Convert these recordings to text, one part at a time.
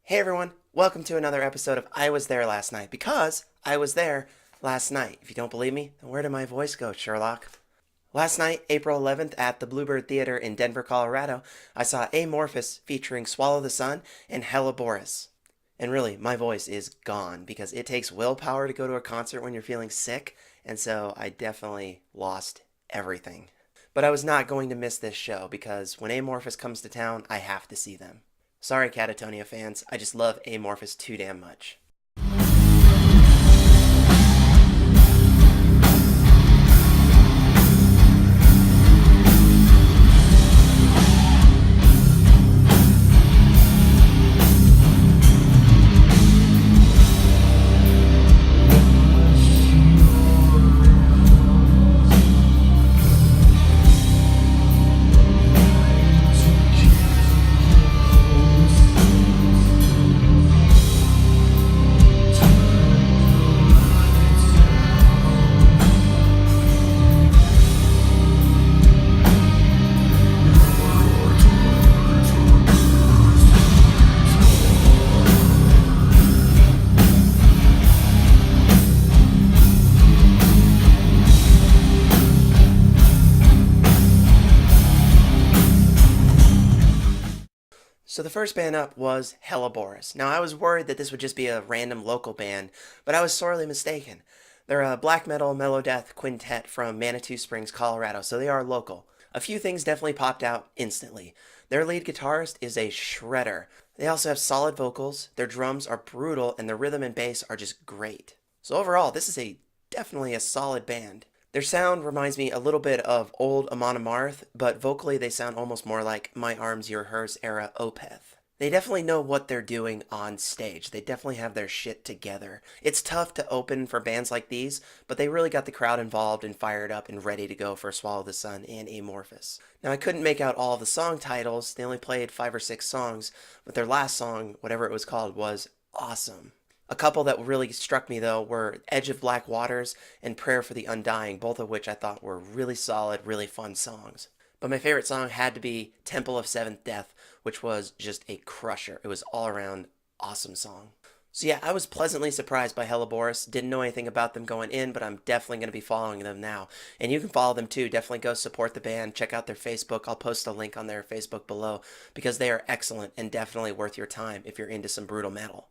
Hey everyone, welcome to another episode of I Was There Last Night, because I was there last night. If you don't believe me, then where did my voice go, Sherlock? Last night, April 11th, at the Bluebird Theater in Denver, Colorado, I saw Amorphis featuring Swallow the Sun and Helleborus. And really, my voice is gone, because it takes willpower to go to a concert when you're feeling sick, and so I definitely lost everything. But I was not going to miss this show, because when Amorphis comes to town, I have to see them. Sorry, Catatonia fans, I just love Amorphis too damn much. So the first band up was Helleborus. Now I was worried that this would just be a random local band, but I was sorely mistaken. They're a black metal melodeath quintet from Manitou Springs, Colorado, so they are local. A few things definitely popped out instantly. Their lead guitarist is a shredder. They also have solid vocals, their drums are brutal, and their rhythm and bass are just great. So overall, this is definitely a solid band. Their sound reminds me a little bit of old Amon Amarth, but vocally they sound almost more like My Arms, Your Hers era Opeth. They definitely know what they're doing on stage. They definitely have their shit together. It's tough to open for bands like these, but they really got the crowd involved and fired up and ready to go for Swallow the Sun and Amorphis. Now I couldn't make out all of the song titles. They only played 5 or 6 songs, but their last song, whatever it was called, was awesome. A couple that really struck me, though, were Edge of Black Waters and Prayer for the Undying, both of which I thought were really solid, really fun songs. But my favorite song had to be Temple of Seventh Death, which was just a crusher. It was all-around awesome song. So yeah, I was pleasantly surprised by Helleborus. Didn't know anything about them going in, but I'm definitely going to be following them now. And you can follow them too. Definitely go support the band. Check out their Facebook. I'll post a link on their Facebook below, because they are excellent and definitely worth your time if you're into some brutal metal.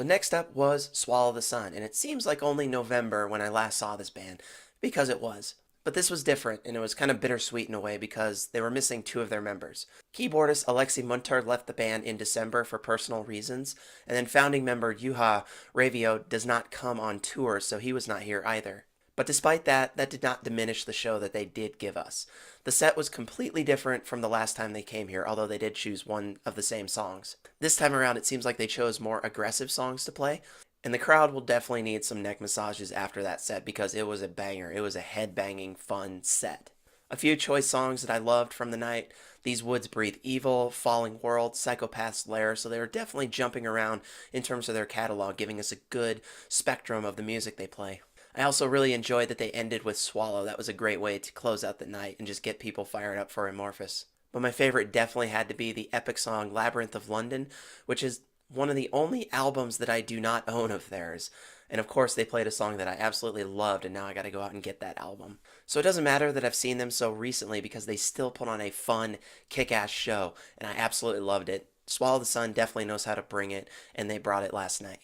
So next up was Swallow the Sun, and it seems like only November when I last saw this band, because it was. But this was different, and it was kind of bittersweet in a way because they were missing two of their members. Keyboardist Alexei Munter left the band in December for personal reasons, and then founding member Juha Ravio does not come on tour, so he was not here either. But despite that, that did not diminish the show that they did give us. The set was completely different from the last time they came here, although they did choose one of the same songs. This time around, it seems like they chose more aggressive songs to play, and the crowd will definitely need some neck massages after that set because it was a banger. It was a head-banging, fun set. A few choice songs that I loved from the night: These Woods Breathe Evil, Falling World, Psychopath's Lair, so they were definitely jumping around in terms of their catalog, giving us a good spectrum of the music they play. I also really enjoyed that they ended with Swallow. That was a great way to close out the night and just get people fired up for Amorphis. But my favorite definitely had to be the epic song Labyrinth of London, which is one of the only albums that I do not own of theirs. And of course they played a song that I absolutely loved, and now I gotta go out and get that album. So it doesn't matter that I've seen them so recently because they still put on a fun, kick-ass show, and I absolutely loved it. Swallow the Sun definitely knows how to bring it, and they brought it last night.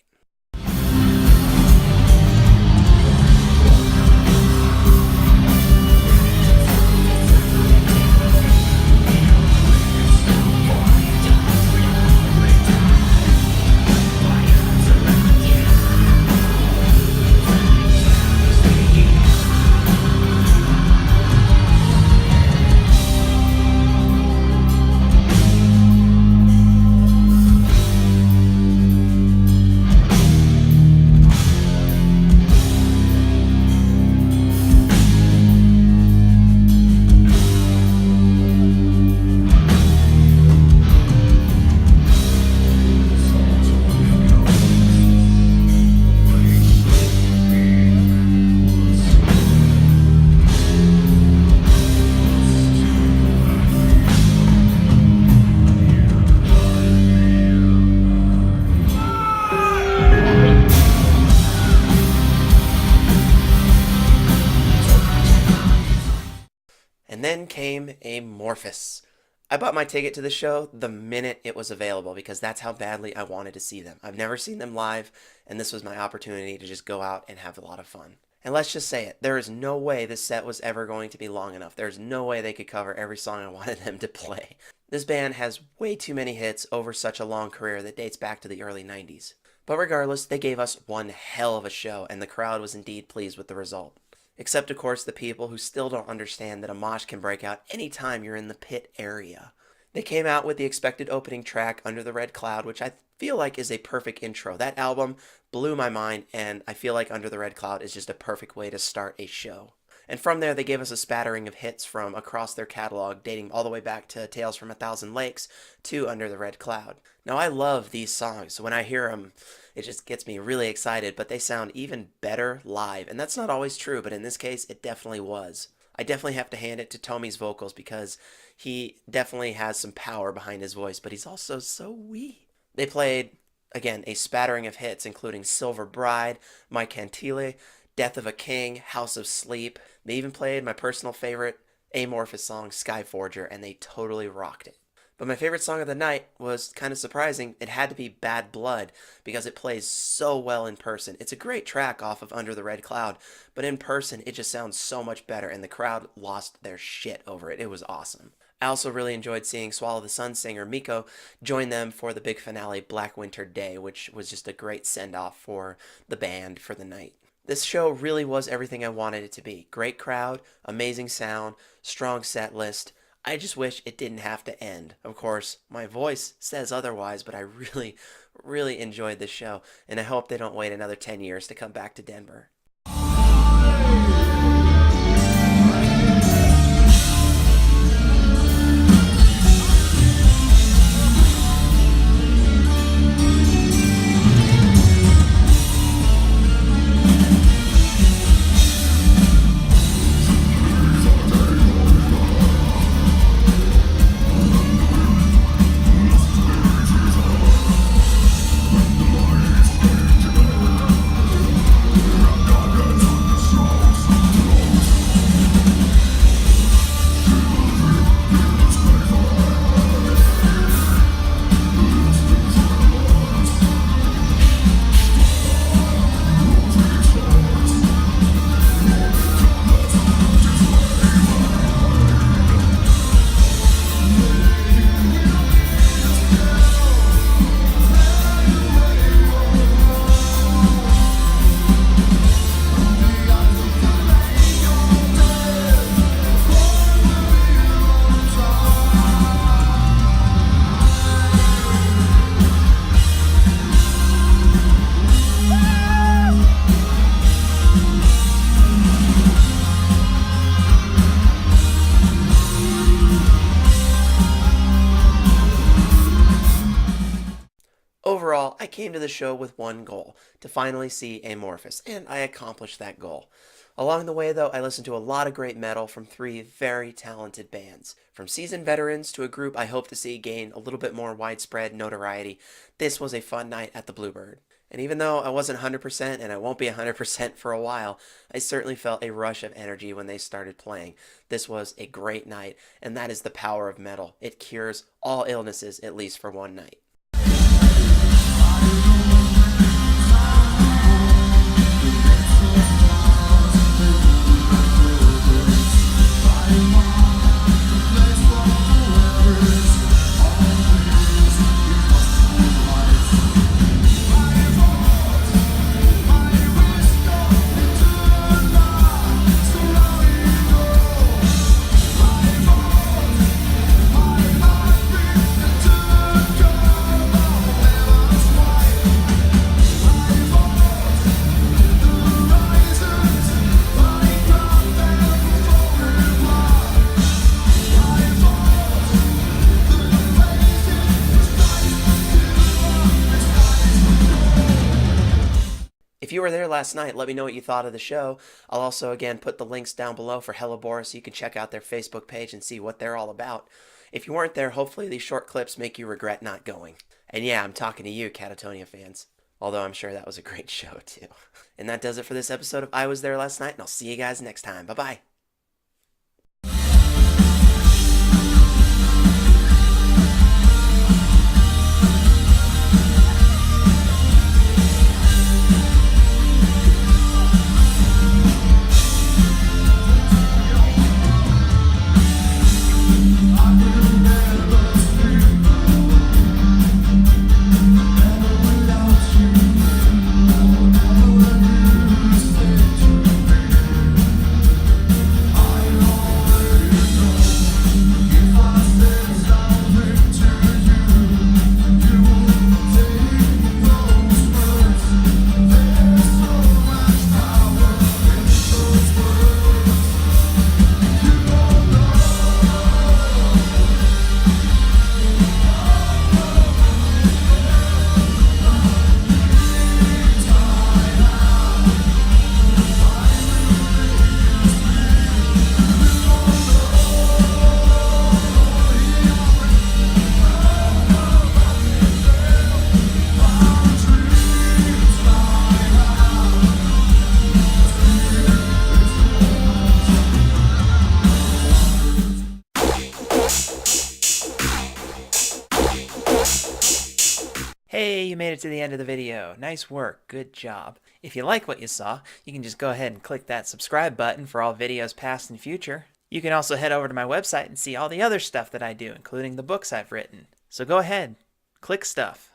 And then came Amorphis. I bought my ticket to the show the minute it was available because that's how badly I wanted to see them. I've never seen them live, and this was my opportunity to just go out and have a lot of fun. And let's just say it, there is no way this set was ever going to be long enough. There's no way they could cover every song I wanted them to play. This band has way too many hits over such a long career that dates back to the early 90s. But regardless, they gave us one hell of a show, and the crowd was indeed pleased with the result. Except, of course, the people who still don't understand that a mosh can break out anytime you're in the pit area. They came out with the expected opening track, Under the Red Cloud, which I feel like is a perfect intro. That album blew my mind, and I feel like Under the Red Cloud is just a perfect way to start a show. And from there, they gave us a spattering of hits from across their catalog, dating all the way back to Tales from a Thousand Lakes to Under the Red Cloud. Now, I love these songs, so when I hear them, it just gets me really excited, but they sound even better live. And that's not always true, but in this case, it definitely was. I definitely have to hand it to Tommy's vocals because he definitely has some power behind his voice, but he's also so wee. They played, again, a spattering of hits, including Silver Bride, My Cantile, Death of a King, House of Sleep. They even played my personal favorite Amorphis song, Skyforger, and they totally rocked it. But my favorite song of the night was kind of surprising. It had to be Bad Blood because it plays so well in person. It's a great track off of Under the Red Cloud, but in person it just sounds so much better, and the crowd lost their shit over it. It was awesome. I also really enjoyed seeing Swallow the Sun singer Miko join them for the big finale Black Winter Day, which was just a great send-off for the band for the night. This show really was everything I wanted it to be. Great crowd, amazing sound, strong set list. I just wish it didn't have to end. Of course, my voice says otherwise, but I really enjoyed this show, and I hope they don't wait another 10 years to come back to Denver. Overall, I came to the show with one goal, to finally see Amorphis, and I accomplished that goal. Along the way, though, I listened to a lot of great metal from three very talented bands. From seasoned veterans to a group I hope to see gain a little bit more widespread notoriety, this was a fun night at the Bluebird. And even though I wasn't 100% and I won't be 100% for a while, I certainly felt a rush of energy when they started playing. This was a great night, and that is the power of metal. It cures all illnesses, at least for one night. If you were there last night, let me know what you thought of the show. I'll also, again, put the links down below for Helleborus so you can check out their Facebook page and see what they're all about. If you weren't there, hopefully these short clips make you regret not going. And yeah, I'm talking to you, Catatonia fans. Although I'm sure that was a great show, too. And that does it for this episode of I Was There Last Night, and I'll see you guys next time. Bye-bye. Hey, you made it to the end of the video. Nice work. Good job. If you like what you saw, you can just go ahead and click that subscribe button for all videos past and future. You can also head over to my website and see all the other stuff that I do, including the books I've written. So go ahead, click stuff.